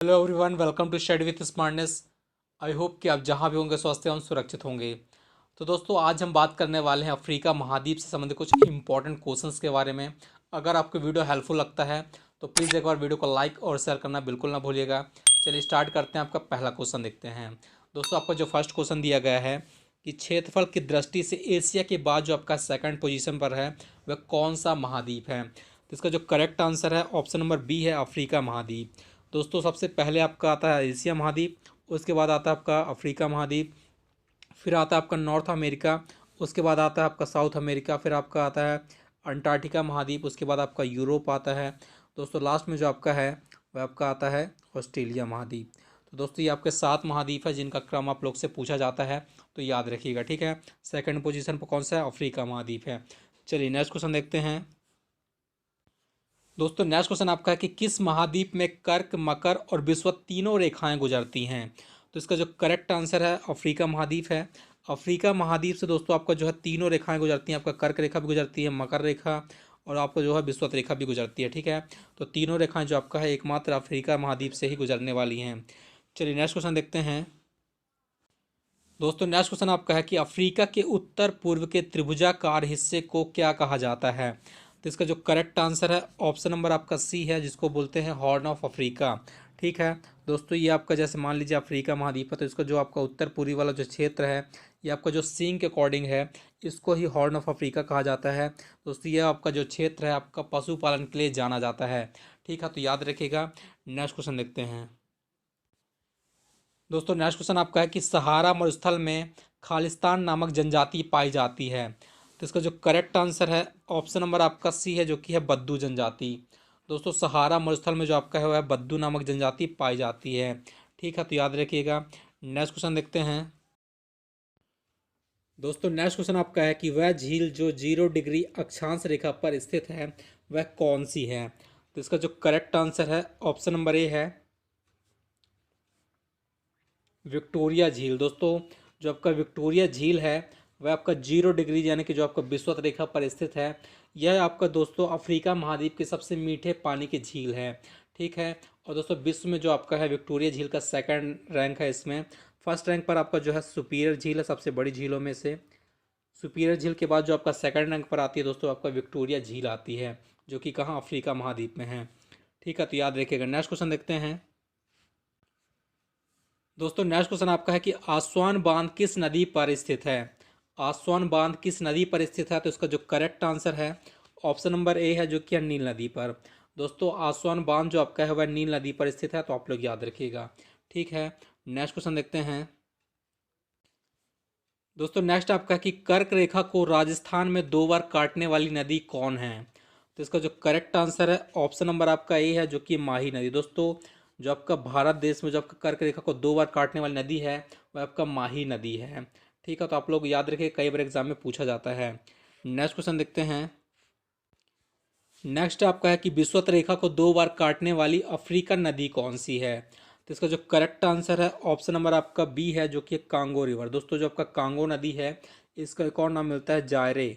Hello everyone, welcome to study with smartness. I hope कि आप जहां भी होंगे स्वस्थ एवं सुरक्षित होंगे। तो दोस्तों, आज हम बात करने वाले हैं अफ्रीका महाद्वीप से संबंधित कुछ इंपॉर्टेंट क्वेश्चंस के बारे में। अगर आपको वीडियो हेल्पफुल लगता है तो प्लीज़ एक बार वीडियो को लाइक और शेयर करना बिल्कुल ना भूलिएगा। चलिए स्टार्ट करते हैं। आपका पहला क्वेश्चन देखते हैं। दोस्तों, आपका जो फर्स्ट क्वेश्चन दिया गया है कि क्षेत्रफल की दृष्टि से एशिया के बाद जो आपका सेकंड पोजीशन पर है वह कौन सा महाद्वीप है। तो इसका जो करेक्ट आंसर है ऑप्शन नंबर बी है, अफ्रीका महाद्वीप। दोस्तों, सबसे पहले आपका आता है एशिया महाद्वीप, उसके बाद आता है आपका अफ्रीका महाद्वीप, फिर आता है आपका नॉर्थ अमेरिका, उसके बाद आता है आपका साउथ अमेरिका, फिर आपका आता है अंटार्कटिका महाद्वीप, उसके बाद आपका यूरोप आता है। दोस्तों, लास्ट में जो आपका है वह आपका आता है ऑस्ट्रेलिया महाद्वीप। तो दोस्तों, ये आपके 7 महाद्वीप है जिनका क्रम आप लोग से पूछा जाता है, तो याद रखिएगा, ठीक है। सेकंड पोजीशन पर कौन सा है? अफ्रीका महाद्वीप है। चलिए नेक्स्ट क्वेश्चन देखते हैं। दोस्तों, नेक्स्ट क्वेश्चन आपका है कि किस महाद्वीप में कर्क, मकर और विषुवत तीनों रेखाएं गुजरती हैं। तो इसका जो करेक्ट आंसर है अफ्रीका महाद्वीप है। अफ्रीका महाद्वीप से दोस्तों आपका जो है तीनों रेखाएं गुजरती हैं। आपका कर्क रेखा भी गुजरती है, मकर रेखा और आपको जो है विषुवत रेखा भी गुजरती है, ठीक है। तो तीनों रेखाएं जो आपका है एकमात्र अफ्रीका महाद्वीप से ही गुजरने वाली हैं। चलिए नेक्स्ट क्वेश्चन देखते हैं। दोस्तों, नेक्स्ट क्वेश्चन आपका है कि अफ्रीका के उत्तर पूर्व के त्रिभुजाकार हिस्से को क्या कहा जाता है। तो इसका जो करेक्ट आंसर है ऑप्शन नंबर आपका सी है, जिसको बोलते हैं हॉर्न ऑफ अफ्रीका, ठीक है। दोस्तों, ये आपका जैसे मान लीजिए अफ्रीका महाद्वीप है, तो इसका जो आपका उत्तर पूर्वी वाला जो क्षेत्र है ये आपका जो सींग के अकॉर्डिंग है, इसको ही हॉर्न ऑफ अफ्रीका कहा जाता है। दोस्तों, ये आपका जो क्षेत्र है आपका पशुपालन के लिए जाना जाता है, ठीक है, तो याद रखिएगा। नेक्स्ट क्वेश्चन देखते हैं। दोस्तों, नेक्स्ट क्वेश्चन आपका है कि सहारा मरुस्थल में खालिस्तान नामक जनजाति पाई जाती है। तो इसका जो करेक्ट आंसर है ऑप्शन नंबर आपका सी है, जो कि है बद्दू जनजाति। दोस्तों, सहारा मरुस्थल में जो आपका है वह बद्दू नामक जनजाति पाई जाती है, ठीक है, तो याद रखिएगा। नेक्स्ट क्वेश्चन देखते हैं। दोस्तों, नेक्स्ट क्वेश्चन आपका है कि वह झील जो 0 डिग्री अक्षांश रेखा पर स्थित है वह कौन सी है। तो इसका जो करेक्ट आंसर है ऑप्शन नंबर ए है, विक्टोरिया झील। दोस्तों, जो आपका विक्टोरिया झील है वह आपका 0 डिग्री यानी कि जो आपका विषुवत रेखा पर स्थित है। यह आपका दोस्तों अफ्रीका महाद्वीप के सबसे मीठे पानी की झील है, ठीक है। और दोस्तों, विश्व में जो आपका है विक्टोरिया झील का सेकंड रैंक है इसमें। फर्स्ट रैंक पर आपका जो है सुपीरियर झील है, सबसे बड़ी झीलों में से। सुपीरियर झील के बाद जो आपका सेकंड रैंक पर आती है दोस्तों आपका विक्टोरिया झील आती है, जो कि कहाँ? अफ्रीका महाद्वीप में है, ठीक है, तो याद रखिएगा। नेक्स्ट क्वेश्चन देखते हैं। दोस्तों, नेक्स्ट क्वेश्चन आपका है कि आस्वान बांध किस नदी पर स्थित है। आस्वान बांध किस नदी पर स्थित है। तो इसका जो करेक्ट आंसर है ऑप्शन नंबर ए है, जो कि है नील नदी पर। दोस्तों, आस्वान बांध जो आपका है वह नील नदी पर स्थित है, तो आप लोग याद रखिएगा, ठीक है। नेक्स्ट क्वेश्चन देखते हैं। दोस्तों, नेक्स्ट आपका है कि कर्क रेखा को राजस्थान में 2 बार काटने वाली नदी कौन है। तो इसका जो करेक्ट आंसर है ऑप्शन नंबर आपका ए है, जो कि माही नदी। दोस्तों, जो आपका भारत देश में जो आपका कर्क रेखा को 2 बार काटने वाली नदी है वह आपका माही नदी है, ठीक है, तो आप लोग याद रखिए, कई बार एग्जाम में पूछा जाता है। नेक्स्ट क्वेश्चन देखते हैं। नेक्स्ट आपका है कि विषुवत रेखा को 2 बार काटने वाली अफ्रीकन नदी कौन सी है। तो इसका जो करेक्ट आंसर है ऑप्शन नंबर आपका बी है, जो कि कांगो रिवर। दोस्तों, जो आपका कांगो नदी है इसका एक और नाम मिलता है जायरे।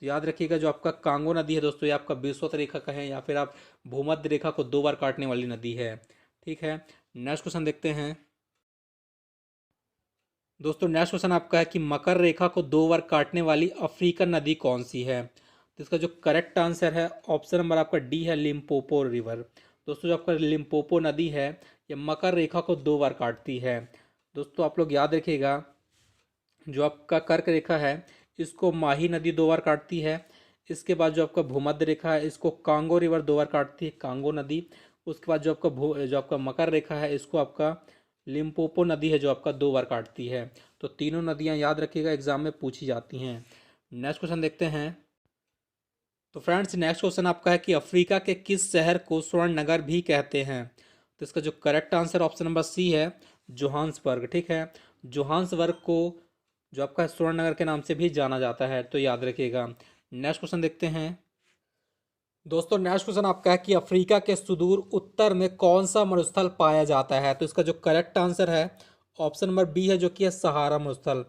तो याद रखिएगा, जो आपका कांगो नदी है दोस्तों ये आपका विषुवत रेखा का है, या फिर आप भूमध्य रेखा को 2 बार काटने वाली नदी है, ठीक है। नेक्स्ट क्वेश्चन देखते हैं। दोस्तों, नेक्स्ट क्वेश्चन आपका है कि मकर रेखा को 2 बार काटने वाली अफ्रीकन नदी कौन सी है। तो इसका जो करेक्ट आंसर है ऑप्शन नंबर आपका डी है, लिम्पोपो रिवर। दोस्तों, जो आपका लिम्पोपो नदी है ये मकर रेखा को 2 बार काटती है। दोस्तों, आप लोग याद रखिएगा, जो आपका कर्क रेखा है इसको माही नदी 2 बार काटती है। इसके बाद जो आपका भूमध्य रेखा है इसको कांगो रिवर 2 बार काटती है, कांगो नदी। उसके बाद जो आपका मकर रेखा है इसको आपका लिम्पोपो नदी है, जो आपका 2 बार काटती है। तो तीनों नदियां याद रखिएगा, एग्जाम में पूछी जाती हैं। नेक्स्ट क्वेश्चन देखते हैं। तो फ्रेंड्स, नेक्स्ट क्वेश्चन आपका है कि अफ्रीका के किस शहर को स्वर्ण नगर भी कहते हैं। तो इसका जो correct answer option number C है, जोहान्सबर्ग, ठीक है। जोहान्सबर्ग को जो आपका स्वर्ण नगर के नाम से भी जाना जाता है, तो याद रखिएगा। नेक्स्ट क्वेश्चन देखते हैं। दोस्तों, नेक्स्ट क्वेश्चन आपका है कि अफ्रीका के सुदूर उत्तर में कौन सा मरुस्थल पाया जाता है। तो इसका जो करेक्ट आंसर है ऑप्शन नंबर बी है, जो कि है सहारा मरुस्थल।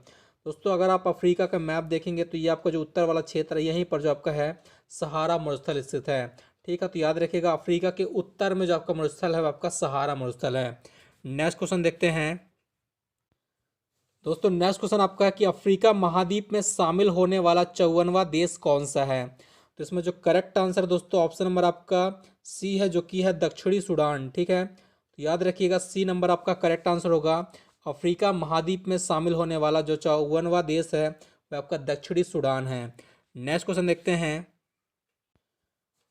दोस्तों, अगर आप अफ्रीका का मैप देखेंगे तो ये आपका जो उत्तर वाला क्षेत्र है यहीं पर जो आपका है सहारा मरुस्थल स्थित है, ठीक है, तो याद रखिएगा अफ्रीका के उत्तर में जो आपका मरुस्थल है वो आपका सहारा मरुस्थल है। नेक्स्ट क्वेश्चन देखते हैं दोस्तों। नेक्स्ट क्वेश्चन आपका है कि अफ्रीका महाद्वीप में शामिल होने वाला 54वां देश कौन सा है। तो इसमें जो करेक्ट आंसर दोस्तों ऑप्शन नंबर आपका सी है, जो कि है दक्षिणी सूडान। ठीक है, तो याद रखिएगा सी नंबर आपका करेक्ट आंसर होगा। अफ्रीका महाद्वीप में शामिल होने वाला जो 54वां देश है वह आपका दक्षिणी सूडान है। नेक्स्ट क्वेश्चन देखते हैं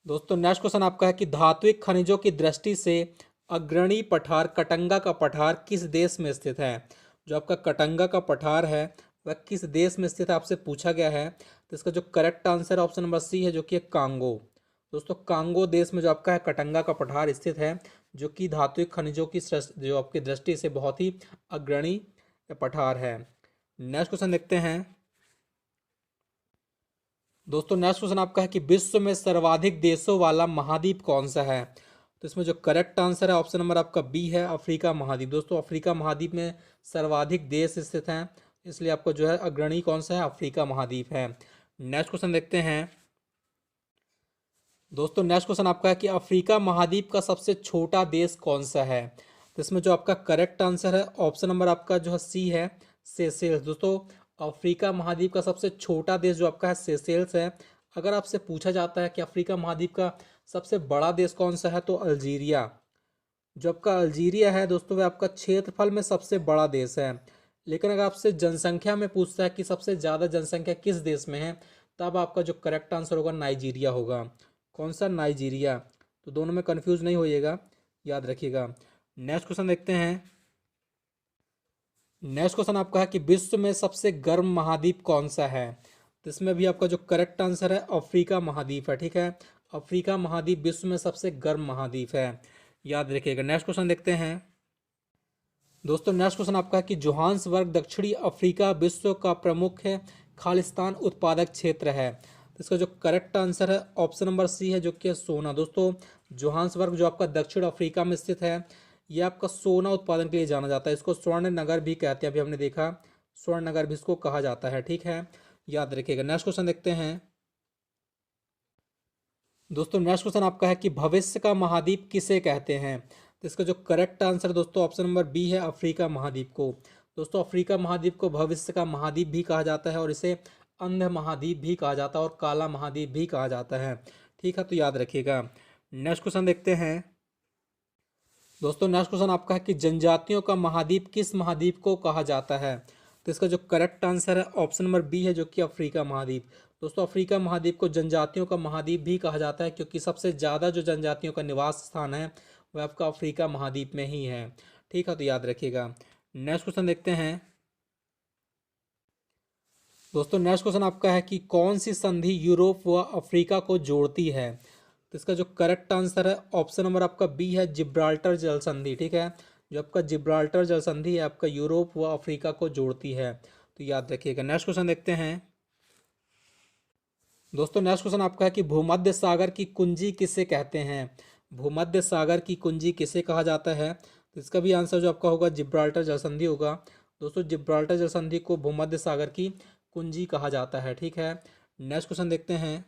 दोस्तों। नेक्स्ट क्वेश्चन आपका है कि धात्विक खनिजों की दृष्टि से अग्रणी पठार कटंगा का पठार किस देश में स्थित है। जो आपका कटंगा का पठार है वह किस देश में स्थित है आपसे पूछा गया है। तो इसका जो correct answer option number C है, जो कि है कांगो। दोस्तों कांगो देश में जो आपका है कटंगा का पठार स्थित है, जो कि धात्विक खनिजों की जो आपकी दृष्टि से बहुत ही अग्रणी पठार है। नेक्स्ट क्वेश्चन देखते हैं दोस्तों। नेक्स्ट क्वेश्चन आपका है कि विश्व में सर्वाधिक देशों वाला महाद्वीप कौन सा है। तो इसमें जो करेक्ट आंसर है ऑप्शन नंबर आपका बी है, अफ्रीका महाद्वीप। दोस्तों अफ्रीका महाद्वीप में सर्वाधिक देश स्थित हैं, इसलिए आपको जो है अग्रणी कौन सा है, अफ्रीका महाद्वीप है। नेक्स्ट क्वेश्चन देखते हैं दोस्तों। नेक्स्ट क्वेश्चन आपका है कि अफ्रीका महाद्वीप का सबसे छोटा देश कौन सा है। तो इसमें जो आपका करेक्ट आंसर है ऑप्शन नंबर आपका जो है सी है, सेशेल्स। दोस्तों अफ्रीका महाद्वीप का सबसे छोटा देश जो आपका है सेशेल्स है। अगर आपसे पूछा जाता है कि अफ्रीका महाद्वीप का सबसे बड़ा देश कौन सा है, तो अल्जीरिया। जो आपका अल्जीरिया है दोस्तों वह आपका क्षेत्रफल में सबसे बड़ा देश है। लेकिन अगर आपसे जनसंख्या में पूछता है कि सबसे ज़्यादा जनसंख्या किस देश में है, तब आपका जो करेक्ट आंसर होगा नाइजीरिया होगा। कौन सा, नाइजीरिया। तो दोनों में कंफ्यूज नहीं होइएगा, याद रखिएगा। नेक्स्ट क्वेश्चन देखते हैं। नेक्स्ट क्वेश्चन आपका है कि विश्व में सबसे गर्म महाद्वीप कौन सा है। तो इसमें भी आपका जो करेक्ट आंसर है अफ्रीका महाद्वीप है। ठीक है, अफ्रीका महाद्वीप विश्व में सबसे गर्म महाद्वीप है, याद रखिएगा। नेक्स्ट क्वेश्चन देखते हैं दोस्तों। नेक्स्ट क्वेश्चन आपका है कि जोहान्सबर्ग दक्षिणी अफ्रीका विश्व का प्रमुख है खालिस्तान उत्पादक क्षेत्र है। तो इसका जो करेक्ट आंसर है ऑप्शन नंबर सी है, जो कि है सोना। दोस्तों जोहान्सबर्ग जो आपका दक्षिण अफ्रीका में स्थित है, ये आपका सोना उत्पादन के लिए जाना जाता है। इसको स्वर्ण नगर भी कहते हैं, अभी हमने देखा स्वर्ण नगर भी इसको कहा जाता है। ठीक है, याद रखिएगा। नेक्स्ट क्वेश्चन देखते हैं दोस्तों। नेक्स्ट क्वेश्चन आपका है कि भविष्य का महाद्वीप किसे कहते हैं। तो इसका जो करेक्ट आंसर दोस्तों ऑप्शन नंबर बी है, अफ्रीका महाद्वीप को। दोस्तों अफ्रीका महाद्वीप को भविष्य का महाद्वीप भी कहा जाता है, और इसे अंध महाद्वीप भी कहा जाता है, और काला महाद्वीप भी कहा जाता है। ठीक है, तो याद रखिएगा। नेक्स्ट क्वेश्चन देखते हैं दोस्तों। नेक्स्ट क्वेश्चन आपका है कि जनजातियों का महाद्वीप किस महाद्वीप को कहा जाता है। तो इसका जो करेक्ट आंसर है ऑप्शन नंबर बी है, जो कि अफ्रीका महाद्वीप। दोस्तों अफ्रीका महाद्वीप को जनजातियों का महाद्वीप भी कहा जाता है, क्योंकि सबसे ज़्यादा जो जनजातियों का निवास स्थान है वह आपका अफ्रीका महाद्वीप में ही है। ठीक है, तो याद रखिएगा। नेक्स्ट क्वेश्चन देखते हैं दोस्तों। नेक्स्ट क्वेश्चन आपका है कि कौन सी संधि यूरोप व अफ्रीका को जोड़ती है। तो इसका जो करेक्ट आंसर है ऑप्शन नंबर आपका बी है, जिब्राल्टर जल संधि। ठीक है, जो आपका जिब्राल्टर जल संधि है आपका यूरोप व अफ्रीका को जोड़ती है, तो याद रखिएगा। नेक्स्ट क्वेश्चन देखते हैं दोस्तों। नेक्स्ट क्वेश्चन आपका है कि भूमध्य सागर की कुंजी किसे कहते हैं। भूमध्य सागर की कुंजी किसे कहा जाता है। तो इसका भी आंसर जो आपका होगा जिब्राल्टर जल संधि होगा। दोस्तों जिब्राल्टर जल संधि को भूमध्य सागर की कुंजी कहा जाता है। ठीक है, नेक्स्ट क्वेश्चन देखते हैं।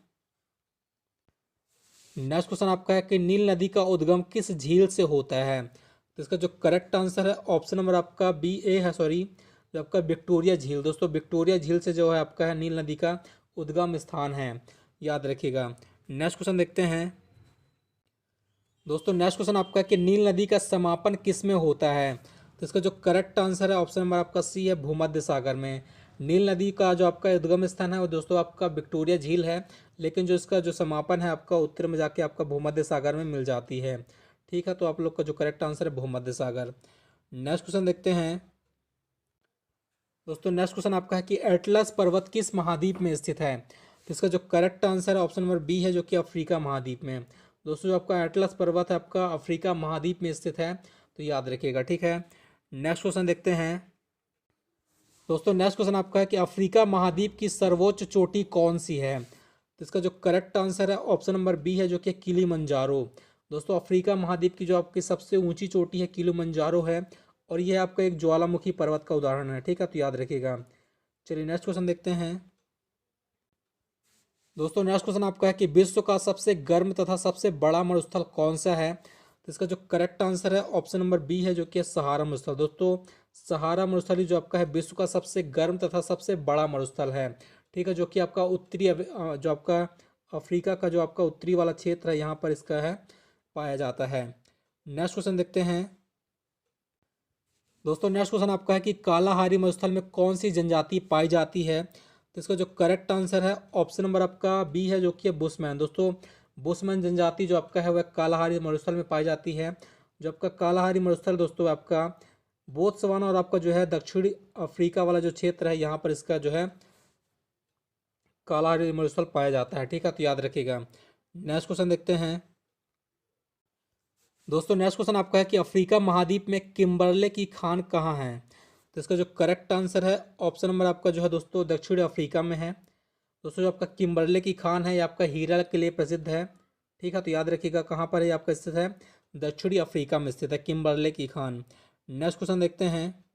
नेक्स्ट क्वेश्चन आपका है कि नील नदी का उद्गम किस झील से होता है। तो इसका जो करेक्ट आंसर है ऑप्शन नंबर आपका बी ए है, सॉरी, जो आपका विक्टोरिया झील। दोस्तों विक्टोरिया झील से जो है आपका है नील नदी का उद्गम स्थान है, याद रखिएगा। नेक्स्ट क्वेश्चन देखते हैं दोस्तों। नेक्स्ट क्वेश्चन आपका है कि नील नदी का समापन किस में होता है। तो इसका जो करेक्ट आंसर है ऑप्शन नंबर आपका सी है, भूमध्य सागर में। नील नदी का जो आपका उद्गम स्थान है वो दोस्तों आपका विक्टोरिया झील है, लेकिन जो इसका जो समापन है आपका उत्तर में जाके आपका भूमध्य सागर में मिल जाती है। ठीक है, तो आप लोग का जो करेक्ट आंसर है भूमध्य सागर। नेक्स्ट क्वेश्चन देखते हैं दोस्तों। नेक्स्ट क्वेश्चन आपका है कि एटलस पर्वत किस महाद्वीप में स्थित है। तो इसका जो करेक्ट आंसर है ऑप्शन नंबर बी है, जो कि अफ्रीका महाद्वीप में। दोस्तों जो आपका एटलस पर्वत है आपका अफ्रीका महाद्वीप में स्थित है, तो याद रखिएगा। ठीक है, नेक्स्ट क्वेश्चन देखते हैं दोस्तों। नेक्स्ट क्वेश्चन आपका है कि अफ्रीका महाद्वीप की सर्वोच्च चोटी कौन सी है। तो इसका जो करेक्ट आंसर है ऑप्शन नंबर बी है, जो कि किलिमंजारो। दोस्तों अफ्रीका महाद्वीप की जो आपकी सबसे ऊंची चोटी है किलिमंजारो है, और यह आपका एक ज्वालामुखी पर्वत का उदाहरण है। ठीक है, तो याद रखिएगा। चलिए नेक्स्ट क्वेश्चन देखते हैं दोस्तों नेक्स्ट क्वेश्चन आपका है कि विश्व का सबसे गर्म तथा सबसे बड़ा मरुस्थल कौन सा है। तो इसका जो करेक्ट आंसर है ऑप्शन नंबर बी है, जो कि है सहारा मरुस्थल। दोस्तों सहारा मरुस्थल ही जो आपका है विश्व का सबसे गर्म तथा सबसे बड़ा मरुस्थल है। ठीक है, जो कि आपका जो आपका अफ्रीका का जो आपका उत्तरी वाला क्षेत्र है यहाँ पर इसका है पाया जाता है। नेक्स्ट क्वेश्चन देखते हैं। दोस्तों नेक्स्ट क्वेश्चन आपका है कि कालाहारी मरुस्थल में कौन सी जनजाति पाई जाती है। तो इसका जो करेक्ट आंसर है ऑप्शन नंबर आपका बी है, जो कि है बुशमैन। दोस्तों बुशमैन जनजाति जो आपका है वह कालाहारी मरुस्थल में पाई जाती है। जो आपका कालाहारी मरुस्थल दोस्तों आपका बोत्सवाना और आपका जो है दक्षिणी अफ्रीका वाला जो क्षेत्र है यहाँ पर इसका जो है कालाहारी मरुस्थल पाया जाता है। ठीक है, तो याद रखिएगा। नेक्स्ट क्वेश्चन देखते हैं। दोस्तों नेक्स्ट क्वेश्चन आपका है कि अफ्रीका महाद्वीप में किम्बरले की खान कहाँ है। तो इसका जो करेक्ट आंसर है ऑप्शन नंबर आपका जो है दोस्तों दक्षिण अफ्रीका में है। दोस्तों जो आपका किम्बरले की खान है ये आपका हीरा के लिए प्रसिद्ध है। ठीक है, तो याद रखिएगा कहाँ पर है आपका स्थित है, दक्षिणी अफ्रीका में स्थित है किम्बरले की खान। नेक्स्ट क्वेश्चन देखते हैं।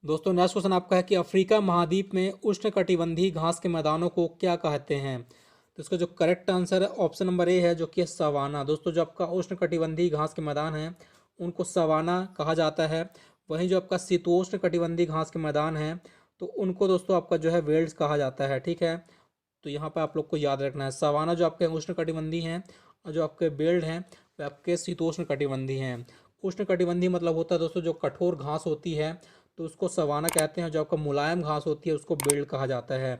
दोस्तों नेक्स्ट क्वेश्चन आपका है कि अफ्रीका महाद्वीप में उष्णकटिबंधीय घास के मैदानों को क्या कहते हैं। तो इसका जो करेक्ट आंसर है ऑप्शन नंबर ए है, जो कि है सवाना। दोस्तों जो आपका उष्णकटिबंधीय घास के मैदान हैं उनको सवाना कहा जाता है। वहीं जो आपका शीतोष्ण कटिबंधीय घास के मैदान हैं तो उनको दोस्तों आपका जो है वेल्ड्स कहा जाता है। ठीक है, तो यहाँ पर आप लोग को याद रखना है सवाना जो आपके उष्ण कटिबंधीय हैं और जो आपके बेल्ट हैं वे आपके शीतोष्ण कटिबंधीय हैं। उष्ण कटिबंधीय मतलब होता है दोस्तों जो कठोर घास होती है तो उसको सवाना कहते हैं, जो आपका मुलायम घास होती है उसको बेल्ट कहा जाता है।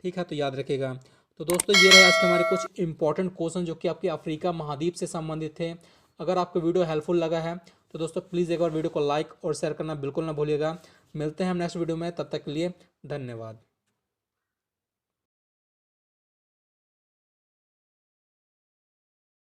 ठीक है, तो याद रखिएगा। तो दोस्तों ये रहे आज के हमारे कुछ इंपॉर्टेंट क्वेश्चन जो कि आपके अफ्रीका महाद्वीप से संबंधित थे। अगर आपको वीडियो हेल्पफुल लगा है तो दोस्तों प्लीज़ एक बार वीडियो को लाइक और शेयर करना बिल्कुल ना भूलिएगा। मिलते हैं हम नेक्स्ट वीडियो में, तब तक के लिए धन्यवाद।